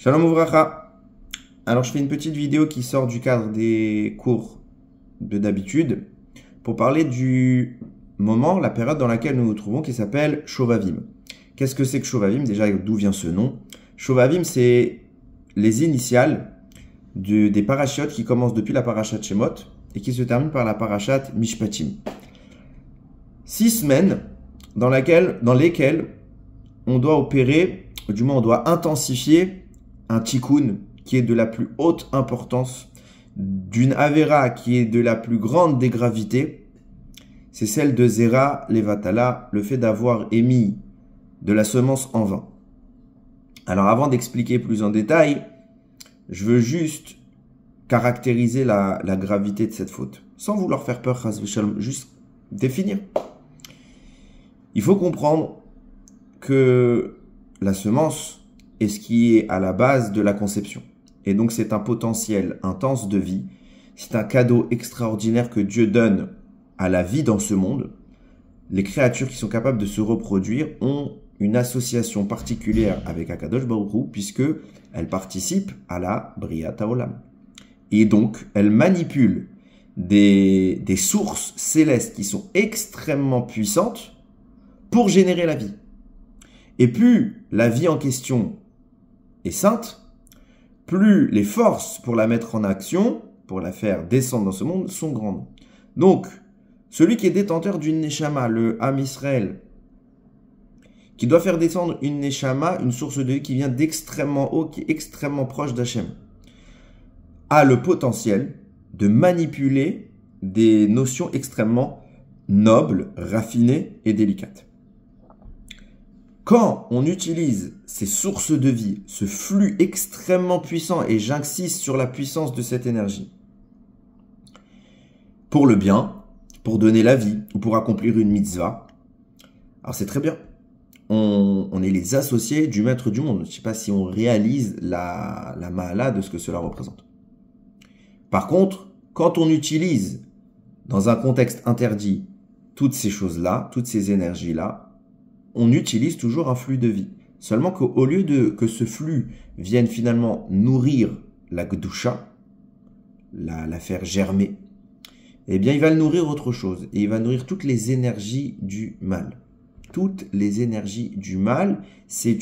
Shalom Ouvracha. Alors je fais une petite vidéo qui sort du cadre des cours de d'habitude pour parler du moment, la période dans laquelle nous nous trouvons qui s'appelle Shovavim. Qu'est-ce que c'est que Shovavim? Déjà, d'où vient ce nom? Shovavim, c'est les initiales des parachiotes qui commencent depuis la parashat Shemot et qui se terminent par la parashat Mishpatim. 6 semaines dans lesquelles on doit opérer, du moins on doit intensifier un tikkun qui est de la plus haute importance, d'une avera qui est de la plus grande des gravités, c'est celle de Zera Levatala, le fait d'avoir émis de la semence en vain. Alors avant d'expliquer plus en détail, je veux juste caractériser la gravité de cette faute, sans vouloir faire peur, juste définir. Il faut comprendre que la semence est ce qui est à la base de la conception. Et donc c'est un potentiel intense de vie. C'est un cadeau extraordinaire que Dieu donne à la vie dans ce monde. Les créatures qui sont capables de se reproduire ont une association particulière avec Akadosh Baruch Hu, puisque elles participent à la Briat Haolam. Et donc elles manipulent des sources célestes qui sont extrêmement puissantes pour générer la vie. Et plus la vie en question est sainte, plus les forces pour la mettre en action, pour la faire descendre dans ce monde, sont grandes. Donc, celui qui est détenteur d'une Neshama, le Am Israël, qui doit faire descendre une Neshama, une source de vie qui vient d'extrêmement haut, qui est extrêmement proche d'Hachem, a le potentiel de manipuler des notions extrêmement nobles, raffinées et délicates. Quand on utilise ces sources de vie, ce flux extrêmement puissant, et j'insiste sur la puissance de cette énergie, pour le bien, pour donner la vie, ou pour accomplir une mitzvah, alors c'est très bien. On est les associés du maître du monde. Je ne sais pas si on réalise la ma'ala de ce que cela représente. Par contre, quand on utilise, dans un contexte interdit, toutes ces choses-là, toutes ces énergies-là, on utilise toujours un flux de vie. Seulement qu'au lieu que ce flux vienne finalement nourrir la Gdusha, la faire germer, eh bien il va le nourrir autre chose. Et il va nourrir toutes les énergies du mal. Toutes les énergies du mal, c'est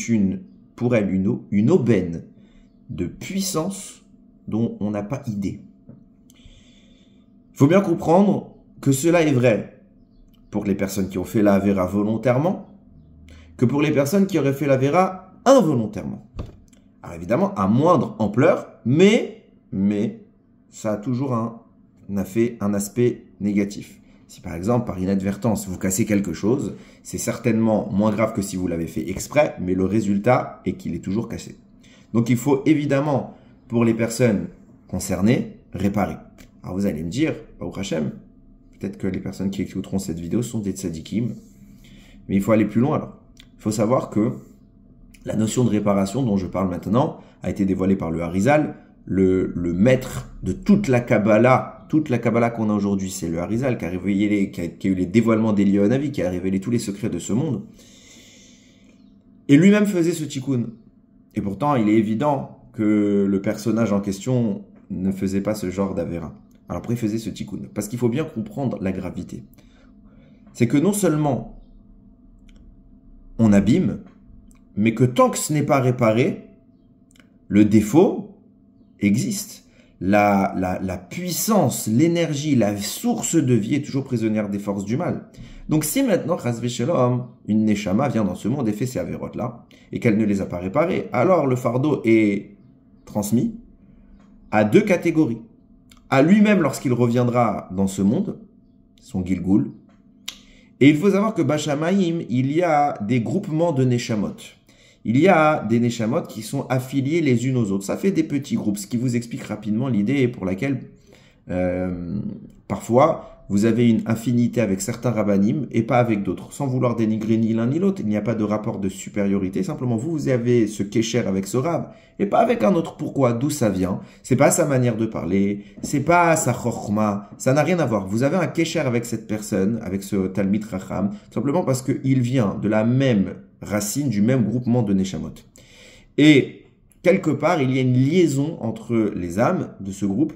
pour elle une aubaine de puissance dont on n'a pas idée. Il faut bien comprendre que cela est vrai pour les personnes qui ont fait la Avera volontairement, que pour les personnes qui auraient fait la Vera involontairement. Alors évidemment, à moindre ampleur, mais ça a toujours un aspect négatif. Si par exemple, par inadvertance, vous cassez quelque chose, c'est certainement moins grave que si vous l'avez fait exprès, mais le résultat est qu'il est toujours cassé. Donc il faut évidemment, pour les personnes concernées, réparer. Alors vous allez me dire, Baruch Hashem, peut-être que les personnes qui écouteront cette vidéo sont des tzadikim, mais il faut aller plus loin alors. Il faut savoir que la notion de réparation dont je parle maintenant a été dévoilée par le Harizal, le maître de toute la Kabbalah qu'on a aujourd'hui, c'est le Harizal qui a eu les dévoilements d'Eliyahu Hanavi, qui a révélé tous les secrets de ce monde. Et lui-même faisait ce tikkun. Et pourtant, il est évident que le personnage en question ne faisait pas ce genre d'avéra. Alors après, il faisait ce tikkun. Parce qu'il faut bien comprendre la gravité. C'est que non seulement on abîme, mais que tant que ce n'est pas réparé, le défaut existe. La puissance, l'énergie, la source de vie est toujours prisonnière des forces du mal. Donc si maintenant, chas v'shalom, une neshama vient dans ce monde et fait ces avérotes-là, et qu'elle ne les a pas réparées, alors le fardeau est transmis à 2 catégories. À lui-même lorsqu'il reviendra dans ce monde, son Gilgul. Et il faut savoir que Bashamaïm, il y a des groupements de Neshamot. Il y a des Neshamot qui sont affiliés les unes aux autres. Ça fait des petits groupes, ce qui vous explique rapidement l'idée pour laquelle parfois vous avez une affinité avec certains rabbanim et pas avec d'autres. Sans vouloir dénigrer ni l'un ni l'autre, il n'y a pas de rapport de supériorité. Simplement, vous avez ce kécher avec ce rab et pas avec un autre. Pourquoi? D'où ça vient? C'est pas sa manière de parler, c'est pas sa chokhma, ça n'a rien à voir. Vous avez un kécher avec cette personne, avec ce Talmid Racham, simplement parce qu'il vient de la même racine, du même groupement de Neshamot. Et quelque part, il y a une liaison entre les âmes de ce groupe,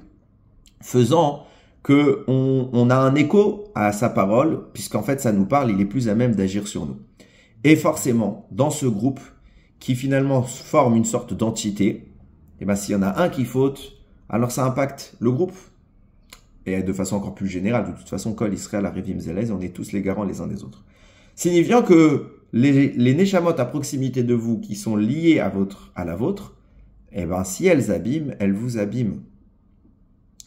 faisant que on a un écho à sa parole, puisqu'en fait, ça nous parle, il est plus à même d'agir sur nous. Et forcément, dans ce groupe, qui finalement forme une sorte d'entité, et ben, s'il y en a un qui faute, alors ça impacte le groupe. Et de façon encore plus générale, de toute façon, Kol Israël Arivim Zelez, on est tous les garants les uns des autres. Signifiant que les Neshamot à proximité de vous, qui sont liées à la vôtre, eh ben, si elles abîment, elles vous abîment.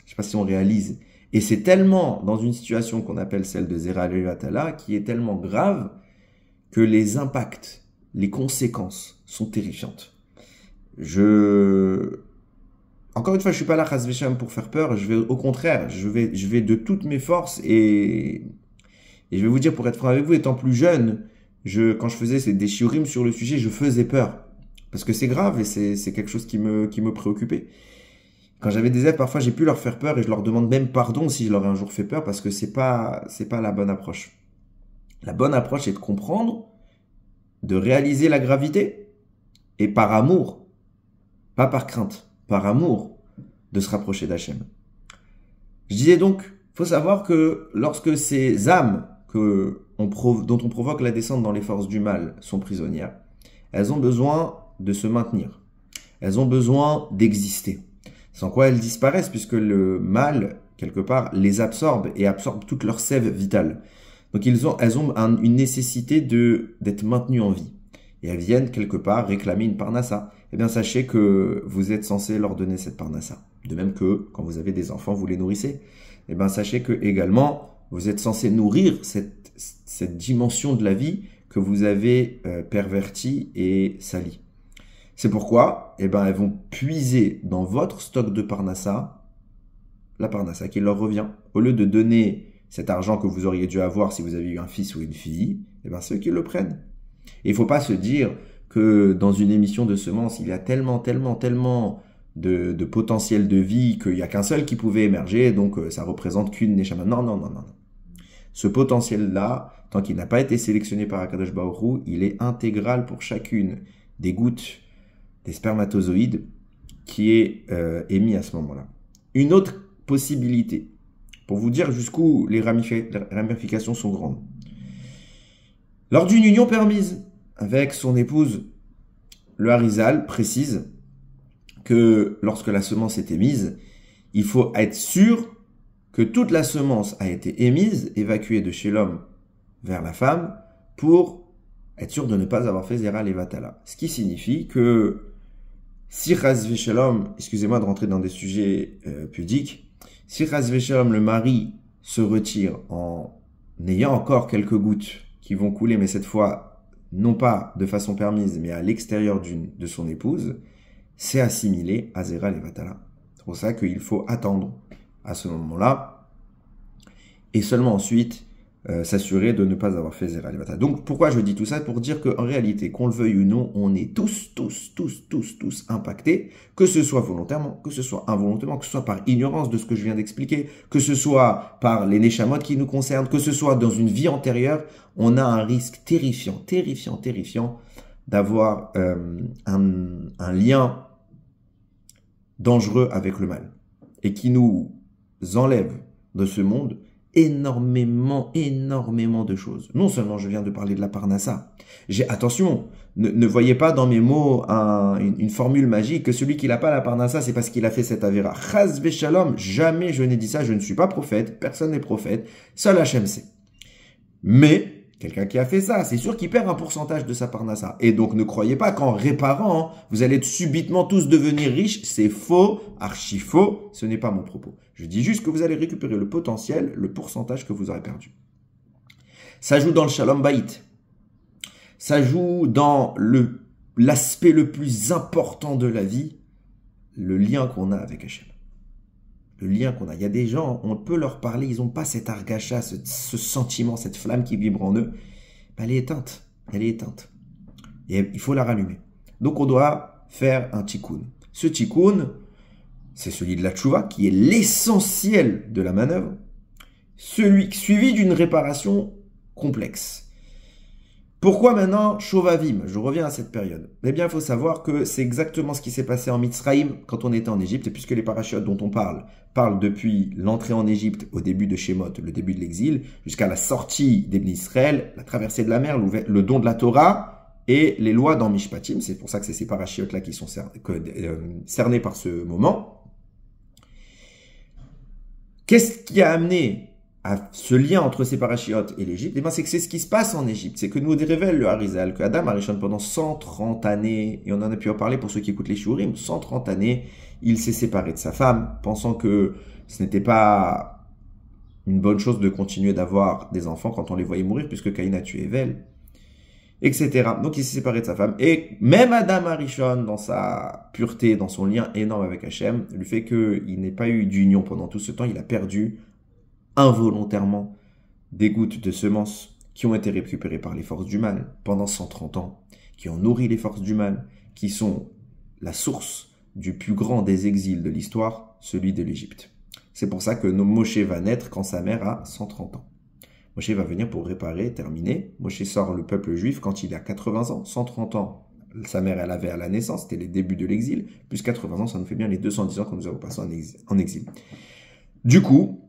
Je sais pas si on réalise. Et c'est tellement, dans une situation qu'on appelle celle de Zera Levatala, qui est tellement grave, que les impacts, les conséquences sont terrifiantes. Encore une fois, je suis pas là, Chas Vesham, pour faire peur. Au contraire, je vais de toutes mes forces et je vais vous dire, pour être franc avec vous, étant plus jeune, quand je faisais des shiurim sur le sujet, je faisais peur. Parce que c'est grave et c'est quelque chose qui me préoccupait. Quand j'avais des élèves, parfois, j'ai pu leur faire peur et je leur demande même pardon si je leur ai un jour fait peur parce que c'est pas la bonne approche. La bonne approche, c'est de comprendre, de réaliser la gravité et par amour, pas par crainte, par amour, de se rapprocher d'Hachem. Je disais donc, faut savoir que lorsque ces âmes dont on provoque la descente dans les forces du mal sont prisonnières, elles ont besoin de se maintenir. Elles ont besoin d'exister. Sans quoi elles disparaissent puisque le mal, quelque part, les absorbe et absorbe toute leur sève vitale. Donc elles ont une nécessité d'être maintenues en vie. Et elles viennent quelque part réclamer une parnassa. Eh bien sachez que vous êtes censé leur donner cette parnassa. De même que quand vous avez des enfants, vous les nourrissez. Eh bien sachez que également, vous êtes censé nourrir cette dimension de la vie que vous avez pervertie et salie. C'est pourquoi, eh ben, elles vont puiser dans votre stock de parnassa, la parnassa qui leur revient. Au lieu de donner cet argent que vous auriez dû avoir si vous aviez eu un fils ou une fille, eh ben, c'est eux qui le prennent. Et il ne faut pas se dire que dans une émission de semences, il y a tellement de potentiel de vie qu'il n'y a qu'un seul qui pouvait émerger, donc ça représente qu'une neshama. Non. Ce potentiel-là, tant qu'il n'a pas été sélectionné par Akadosh Baruch Hu, il est intégral pour chacune des gouttes des spermatozoïdes qui est émis à ce moment-là. Une autre possibilité, pour vous dire jusqu'où les ramifications sont grandes. Lors d'une union permise avec son épouse, le Harizal précise que lorsque la semence est émise, il faut être sûr que toute la semence a été émise, évacuée de chez l'homme vers la femme, pour être sûr de ne pas avoir fait Zera Levatala. Ce qui signifie que si Chas V'Shalom, excusez-moi de rentrer dans des sujets pudiques, si Chas V'Shalom, le mari se retire en ayant encore quelques gouttes qui vont couler, mais cette fois, non pas de façon permise, mais à l'extérieur de son épouse, c'est assimilé à Zera Levatala. C'est pour ça qu'il faut attendre à ce moment-là et seulement ensuite s'assurer de ne pas avoir fait Zera Levatala. Donc pourquoi je dis tout ça? Pour dire qu'en réalité, qu'on le veuille ou non, on est tous impactés, que ce soit volontairement, que ce soit involontairement, que ce soit par ignorance de ce que je viens d'expliquer, que ce soit par les neshamot qui nous concernent, que ce soit dans une vie antérieure, on a un risque terrifiant d'avoir un lien dangereux avec le mal et qui nous enlève de ce monde énormément de choses. Non seulement je viens de parler de la parnassa, attention, ne voyez pas dans mes mots une formule magique que celui qui n'a pas la parnassa, c'est parce qu'il a fait cette avéra. Chas v'shalom, jamais je n'ai dit ça, je ne suis pas prophète, personne n'est prophète, seul Hachem sait. Mais quelqu'un qui a fait ça, c'est sûr qu'il perd un pourcentage de sa parnassa. Et donc ne croyez pas qu'en réparant, vous allez subitement tous devenir riches. C'est faux, archi faux. Ce n'est pas mon propos. Je dis juste que vous allez récupérer le potentiel, le pourcentage que vous aurez perdu. Ça joue dans le shalom bayit. Ça joue dans l'aspect le plus important de la vie, le lien qu'on a avec Hachem. Le lien qu'on a. Il y a des gens, on peut leur parler, ils n'ont pas cet argacha, ce sentiment, cette flamme qui vibre en eux. Elle est éteinte. Et il faut la rallumer. Donc on doit faire un tikkun. Ce tikkun, c'est celui de la tchouva, qui est l'essentiel de la manœuvre, suivi d'une réparation complexe. Pourquoi maintenant Shovavim? Je reviens à cette période. Eh bien, il faut savoir que c'est exactement ce qui s'est passé en Mitzrayim quand on était en Égypte. Et puisque les parachutes dont on parlent depuis l'entrée en Égypte au début de Shemot, le début de l'exil, jusqu'à la sortie d'Ibn Israël, la traversée de la mer, le don de la Torah et les lois dans Mishpatim. C'est pour ça que c'est ces parachutes-là qui sont cernés par ce moment. Qu'est-ce qui a amené à ce lien entre ces parachiotes et l'Égypte, c'est que c'est ce qui se passe en Égypte. C'est que nous révèle le Harizal, que Adam Arishon, pendant 130 années, et on en a pu en parler pour ceux qui écoutent les Shurim, 130 années, il s'est séparé de sa femme, pensant que ce n'était pas une bonne chose de continuer d'avoir des enfants quand on les voyait mourir, puisque Caïn a tué Evel, etc. Donc il s'est séparé de sa femme. Et même Adam Arishon, dans sa pureté, dans son lien énorme avec Hachem, le fait qu'il n'ait pas eu d'union pendant tout ce temps, il a perdu involontairement des gouttes de semences qui ont été récupérées par les forces du mal pendant 130 ans, qui ont nourri les forces du mal, qui sont la source du plus grand des exils de l'histoire, celui de l'Égypte. C'est pour ça que Moshe va naître quand sa mère a 130 ans. Moshe va venir pour réparer, terminer. Moshe sort le peuple juif quand il a 80 ans, 130 ans. Sa mère, elle avait à la naissance, c'était les débuts de l'exil, plus 80 ans, ça nous fait bien les 210 ans que nous avons passé en exil. Du coup,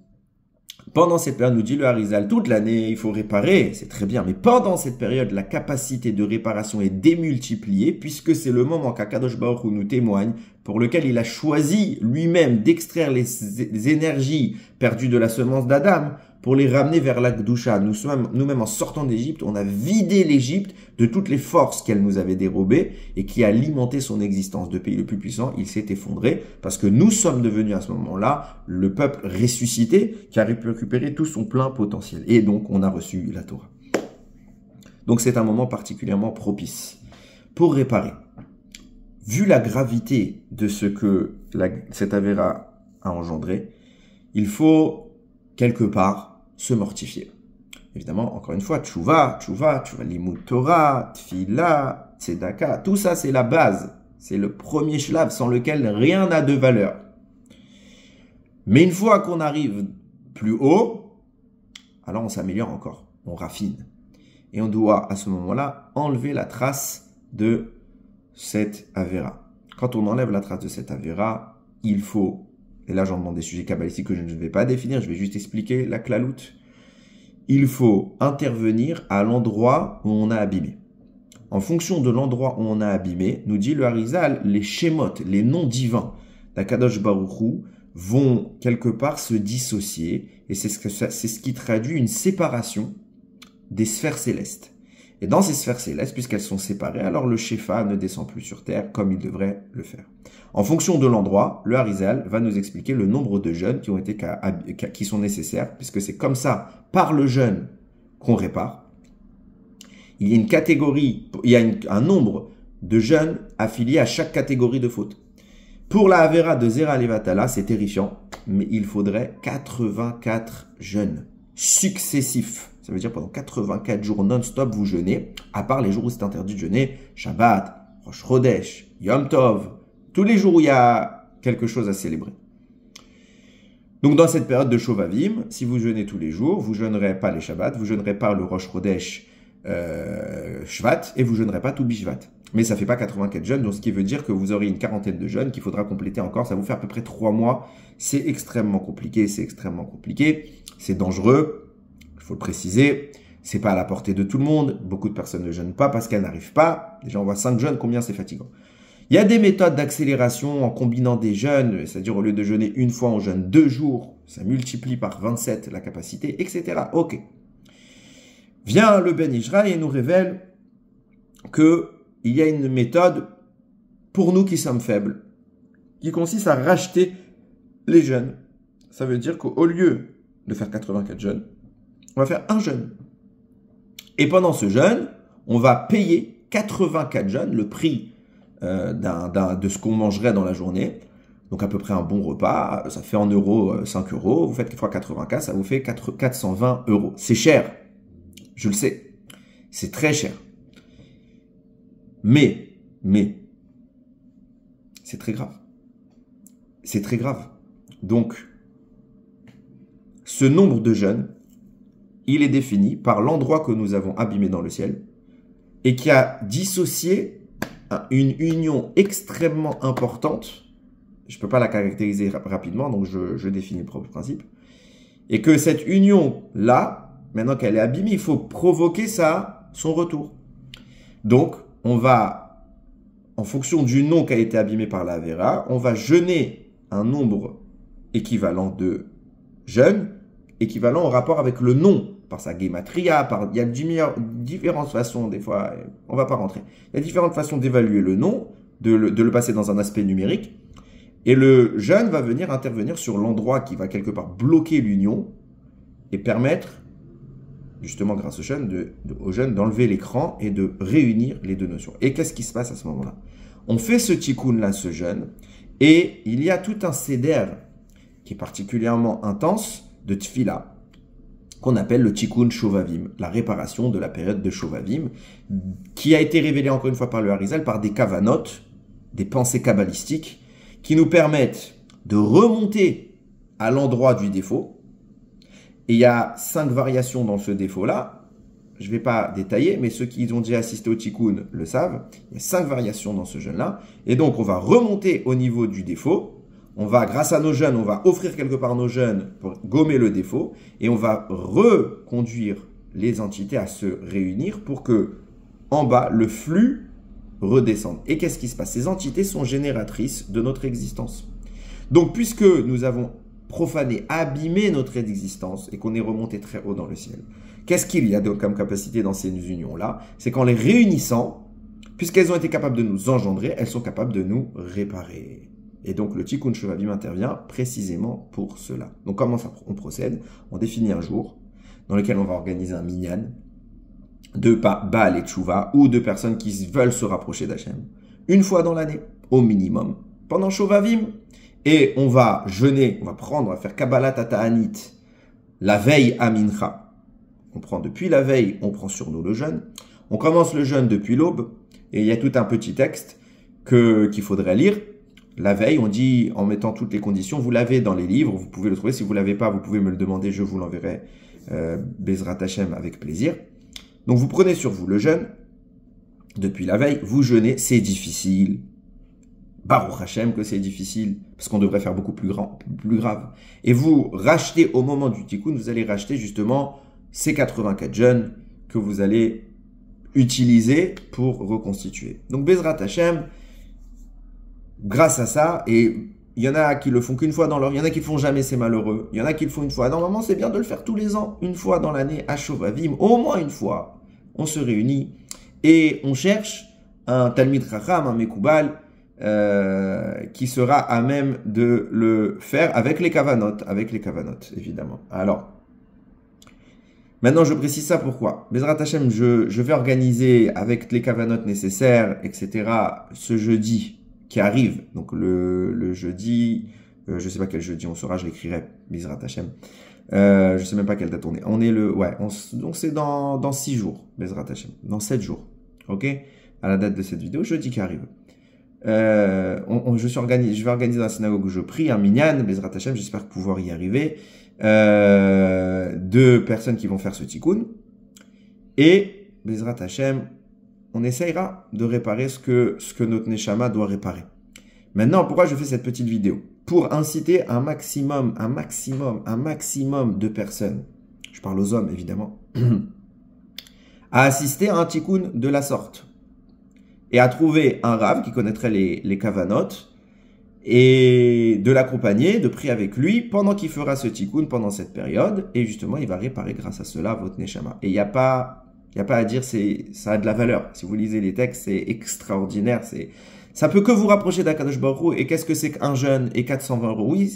pendant cette période, nous dit le Harizal, toute l'année, il faut réparer, c'est très bien. Mais pendant cette période, la capacité de réparation est démultipliée, puisque c'est le moment qu'Akadosh Baruch Hu nous témoigne, pour lequel il a choisi lui-même d'extraire les énergies perdues de la semence d'Adam, pour les ramener vers la Gdusha. Nous-mêmes, en sortant d'Égypte, on a vidé l'Égypte de toutes les forces qu'elle nous avait dérobées et qui a alimenté son existence de pays le plus puissant. Il s'est effondré parce que nous sommes devenus à ce moment-là le peuple ressuscité qui a pu récupérer tout son plein potentiel. Et donc, on a reçu la Torah. Donc, c'est un moment particulièrement propice pour réparer. Vu la gravité de ce que cette Avéra a engendré, il faut quelque part se mortifier. Évidemment, encore une fois, tchouva, limud Torah, tfila, tzedaka, tout ça c'est la base. C'est le premier shlav sans lequel rien n'a de valeur. Mais une fois qu'on arrive plus haut, alors on s'améliore encore, on raffine. Et on doit à ce moment-là enlever la trace de cette avéra. Quand on enlève la trace de cette avéra, il faut, et là j'en demande des sujets kabbalistiques que je ne vais pas définir, je vais juste expliquer la klalout. Il faut intervenir à l'endroit où on a abîmé. En fonction de l'endroit où on a abîmé, nous dit le Harizal, les shemot, les noms divins d'Akadosh Baruch Hu vont quelque part se dissocier, et c'est ce qui traduit une séparation des sphères célestes. Et dans ces sphères célestes, puisqu'elles sont séparées, alors le Shefa ne descend plus sur terre comme il devrait le faire. En fonction de l'endroit, le Harizal va nous expliquer le nombre de jeûnes qui sont nécessaires, puisque c'est comme ça, par le jeûne, qu'on répare. Il y a une catégorie, un nombre de jeûnes affiliés à chaque catégorie de faute. Pour la Avera de Zera Levatala, c'est terrifiant, mais il faudrait 84 jeûnes successifs. Ça veut dire pendant 84 jours non-stop, vous jeûnez, à part les jours où c'est interdit de jeûner, Shabbat, Rosh Chodesh, Yom Tov, tous les jours où il y a quelque chose à célébrer. Donc dans cette période de Shovavim, si vous jeûnez tous les jours, vous jeûnerez pas les Shabbats, vous jeûnerez pas le Rosh Chodesh Shvat, et vous jeûnerez pas tout Bishvat. Mais ça fait pas 84 jeûnes, donc ce qui veut dire que vous aurez une quarantaine de jeûnes qu'il faudra compléter encore, ça vous fait à peu près 3 mois. C'est extrêmement compliqué, c'est dangereux, il faut le préciser, c'est pas à la portée de tout le monde, beaucoup de personnes ne jeûnent pas parce qu'elles n'arrivent pas, déjà on voit 5 jeûnes, combien c'est fatigant. Il y a des méthodes d'accélération en combinant des jeûnes, c'est-à-dire au lieu de jeûner une fois, on jeûne 2 jours, ça multiplie par 27 la capacité, etc. Ok. Vient le Ben Israël et nous révèle qu'il y a une méthode pour nous qui sommes faibles, qui consiste à racheter les jeûnes. Ça veut dire qu'au lieu de faire 84 jeûnes, on va faire un jeûne. Et pendant ce jeûne, on va payer 84 jeûnes, le prix de ce qu'on mangerait dans la journée. Donc à peu près un bon repas, ça fait en euros 5 euros. Vous faites x 84, ça vous fait 420 euros. C'est cher, je le sais. C'est très cher. Mais, c'est très grave. C'est très grave. Donc, ce nombre de jeûnes, il est défini par l'endroit que nous avons abîmé dans le ciel, et qui a dissocié une union extrêmement importante. Je ne peux pas la caractériser rapidement, donc je définis le propre principe. Et que cette union-là, maintenant qu'elle est abîmée, il faut provoquer son retour. Donc, on va, en fonction du nom qui a été abîmé par la Avera, on va jeûner un nombre équivalent de jeûnes, équivalent au rapport avec le nom, par sa gematria, il y a différentes façons, des fois, on ne va pas rentrer. Il y a différentes façons d'évaluer le nom, de le passer dans un aspect numérique. Et le jeûne va venir intervenir sur l'endroit qui va quelque part bloquer l'union et permettre, justement grâce au jeûne, d'enlever l'écran et de réunir les deux notions. Et qu'est-ce qui se passe à ce moment-là? On fait ce tikkun-là, ce jeûne, et il y a tout un seder qui est particulièrement intense de tfila, qu'on appelle le tikkun shovavim, la réparation de la période de shovavim, qui a été révélée encore une fois par le Harizal, par des kavanot, des pensées kabbalistiques, qui nous permettent de remonter à l'endroit du défaut. Et il y a 5 variations dans ce défaut-là. Je ne vais pas détailler, mais ceux qui ont déjà assisté au tikkun le savent. Il y a 5 variations dans ce jeûne-là. Et donc, on va remonter au niveau du défaut. On va, grâce à nos jeûnes, on va offrir quelque part nos jeûnes pour gommer le défaut. Et on va reconduire les entités à se réunir pour que, en bas, le flux redescendre. Et qu'est-ce qui se passe? Ces entités sont génératrices de notre existence. Donc, puisque nous avons profané, abîmé notre existence et qu'on est remonté très haut dans le ciel, qu'est-ce qu'il y a comme capacité dans ces unions-là? C'est qu'en les réunissant, puisqu'elles ont été capables de nous engendrer, elles sont capables de nous réparer. Et donc, le tikkun shovavim intervient précisément pour cela. Donc, comment on procède? On définit un jour dans lequel on va organiser un minyan de Baal et Tchouva ou de personnes qui veulent se rapprocher d'Hachem, une fois dans l'année, au minimum, pendant Shovavim. Et on va jeûner, on va faire Kabbalat Ta'anit la veille à Mincha. On prend depuis la veille, on prend sur nous le jeûne. On commence le jeûne depuis l'aube, et il y a tout un petit texte qu'il faudrait lire. La veille, on dit, en mettant toutes les conditions, vous l'avez dans les livres, vous pouvez le trouver. Si vous ne l'avez pas, vous pouvez me le demander, je vous l'enverrai, Bezrat Hashem, avec plaisir. Donc, vous prenez sur vous le jeûne, depuis la veille, vous jeûnez, c'est difficile. Baruch Hashem que c'est difficile, parce qu'on devrait faire beaucoup plus grave. Et vous rachetez au moment du tikkun, vous allez racheter justement ces 84 jeûnes que vous allez utiliser pour reconstituer. Donc, Bezrat Hashem, grâce à ça, et il y en a qui le font qu'une fois dans leur vie, il y en a qui le font jamais, c'est malheureux. Il y en a qui le font une fois. Normalement, c'est bien de le faire tous les ans, une fois dans l'année, à Shovavim, au moins une fois. On se réunit et on cherche un Talmid Chacham, un Mekoubal, qui sera à même de le faire avec les kavanot, évidemment. Alors, maintenant, je précise ça pourquoi. Bezrat Hashem, je vais organiser avec les kavanot nécessaires, etc., ce jeudi qui arrive, donc le jeudi, je sais pas quel jeudi on sera, je l'écrirai, Bezrat Hashem. Je sais même pas quelle date on est. On est donc c'est dans 6 jours, Bezrat Hashem, dans 7 jours, ok, à la date de cette vidéo, jeudi qui arrive. Je vais organiser dans la synagogue où je prie un minyan, Bezrat Hashem, j'espère pouvoir y arriver. 2 personnes qui vont faire ce tikkun, et Bezrat Hashem, on essayera de réparer ce que notre Neshama doit réparer. Maintenant, pourquoi je fais cette petite vidéo? Pour inciter un maximum de personnes, je parle aux hommes évidemment, à assister à un tikkun de la sorte. Et à trouver un rave qui connaîtrait les kavanot, et de l'accompagner, de prier avec lui pendant qu'il fera ce tikkun pendant cette période, et justement il va réparer grâce à cela votre Neshama. Et il n'y a pas à dire, ça a de la valeur. Si vous lisez les textes, c'est extraordinaire. Ça peut que vous rapprocher d'Akadosh Baruch Hu. Et qu'est-ce que c'est qu'un jeûne et 420 €? Oui,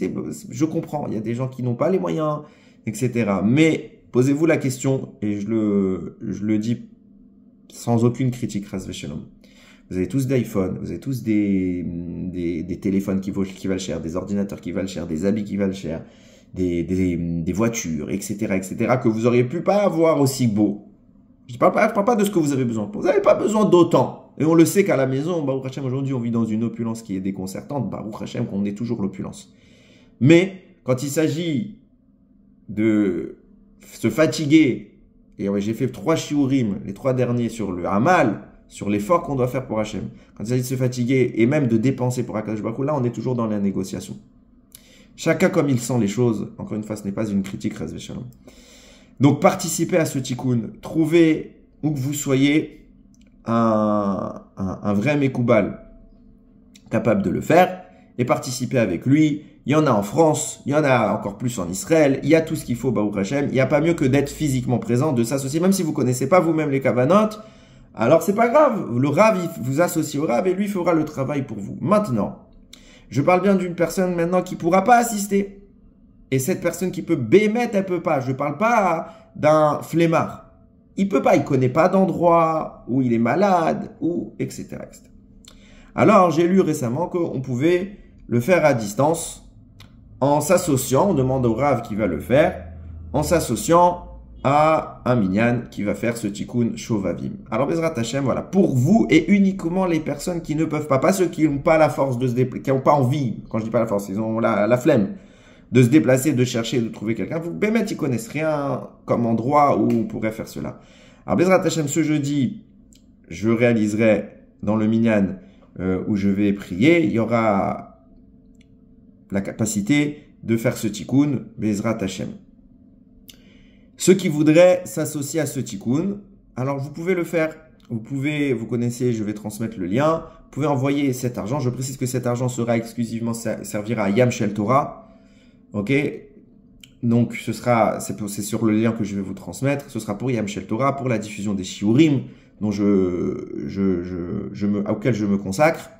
je comprends. Il y a des gens qui n'ont pas les moyens, etc. Mais posez-vous la question, et je le dis sans aucune critique, Ras Veshalom. Vous avez tous d'iPhone, vous avez tous des téléphones qui valent cher, des ordinateurs qui valent cher, des habits qui valent cher, des voitures, etc., que vous auriez pu pas avoir aussi beau. Je ne parle pas de ce que vous avez besoin. Vous n'avez pas besoin d'autant. Et on le sait qu'à la maison, Baruch Hashem, aujourd'hui, on vit dans une opulence qui est déconcertante. Baruch Hashem, qu'on est toujours l'opulence. Mais quand il s'agit de se fatiguer Et ouais, j'ai fait 3 shiurim, les 3 derniers sur le Hamal, sur l'effort qu'on doit faire pour Hachem. Quand il s'agit de se fatiguer et même de dépenser pour Akadosh Baruch Hu, là, on est toujours dans la négociation. Chacun comme il sent les choses. Encore une fois, ce n'est pas une critique, Chas Shalom. Donc, participez à ce tikkun. Trouvez, où que vous soyez, un vrai Mekoubal capable de le faire et participez avec lui. Il y en a en France, il y en a encore plus en Israël, il y a tout ce qu'il faut, Baruch Hashem. Il n'y a pas mieux que d'être physiquement présent, de s'associer, même si vous ne connaissez pas vous-même les kavanot, alors c'est pas grave. Le Rav, il vous associe au Rav et lui fera le travail pour vous. Maintenant, je parle bien d'une personne maintenant qui ne pourra pas assister. Et cette personne qui peut bémettre, elle ne peut pas. Je ne parle pas d'un flemmard. Il ne peut pas, il ne connaît pas d'endroit où il est malade, ou etc. etc. Alors, j'ai lu récemment qu'on pouvait le faire à distance en s'associant, on demande au Rav qui va le faire, en s'associant à un minyan qui va faire ce tikkun shovavim. Alors, Bezrat Hashem, voilà, pour vous et uniquement les personnes qui ne peuvent pas ceux qui n'ont pas la force de se déplacer, qui n'ont pas envie, quand je dis pas la force, ils ont la flemme de se déplacer, de chercher, de trouver quelqu'un. Vous, Bémet, ils connaissent rien comme endroit où on pourrait faire cela. Alors, Bezrat Hashem, ce jeudi, je réaliserai dans le minyan où je vais prier, il y aura la capacité de faire ce tikkun, Bezrat Hashem. Ceux qui voudraient s'associer à ce tikkun, alors vous pouvez le faire. Vous connaissez, je vais transmettre le lien. Vous pouvez envoyer cet argent. Je précise que cet argent sera exclusivement servira à Yam Shel Torah. Ok? Donc, c'est sur le lien que je vais vous transmettre. Ce sera pour Yam Shel Torah, pour la diffusion des shiurim, dont auquel je me consacre.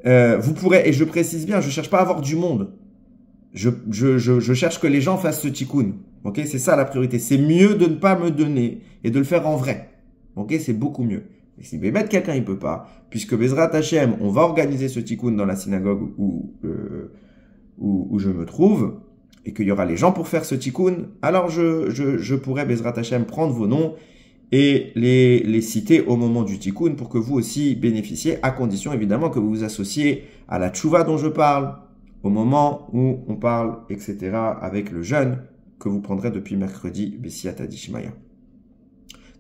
Vous pourrez, et je précise bien, je cherche pas à avoir du monde. Je cherche que les gens fassent ce tikkun. Ok, c'est ça la priorité. C'est mieux de ne pas me donner et de le faire en vrai. Ok, c'est beaucoup mieux. Et si mettre quelqu'un, il peut pas, puisque Bezrat Hashem, on va organiser ce tikkun dans la synagogue où je me trouve, et qu'il y aura les gens pour faire ce tikkun, alors je pourrais, Bezrat Hashem, prendre vos noms et les citer au moment du tikkun pour que vous aussi bénéficiez, à condition évidemment que vous vous associez à la tchouva dont je parle, au moment où on parle, etc., avec le jeûne que vous prendrez depuis mercredi, Bessiata Dishmaya.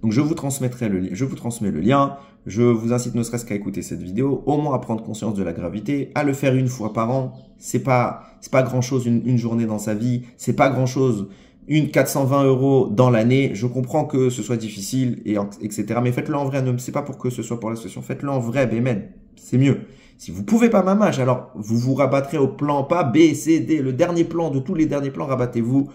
Donc je vous transmets le lien, je vous incite ne serait-ce qu'à écouter cette vidéo, au moins à prendre conscience de la gravité, à le faire une fois par an, c'est pas grand chose une journée dans sa vie, c'est pas grand chose 420 € dans l'année, je comprends que ce soit difficile, etc. Mais faites-le en vrai, c'est pas pour que ce soit pour l'association, faites-le en vrai, Bémen, c'est mieux. Si vous pouvez pas mamage, alors vous vous rabattrez au plan, pas B, C, D, le dernier plan de tous les derniers plans, rabattez-vous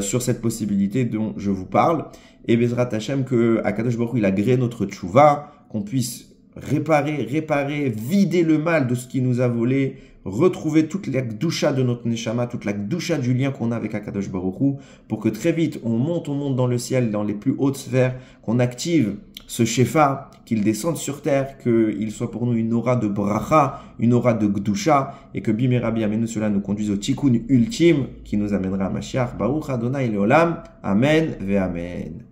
sur cette possibilité dont je vous parle. Et Bezrat Hashem, que Akadosh Baruch Hu, il a gré notre tchouva, qu'on puisse réparer, vider le mal de ce qui nous a volé, retrouver toute la gdusha de notre neshama, toute la gdusha du lien qu'on a avec Akadosh Baruch Hu, pour que très vite on monte dans le ciel, dans les plus hautes sphères, qu'on active ce shefa, qu'il descende sur terre, qu'il soit pour nous une aura de bracha, une aura de gdusha, et que Bimerabi Amenu cela nous conduise au tikkun ultime qui nous amènera à Mashiach. Baruch Adonai Leolam. Amen ve Amen.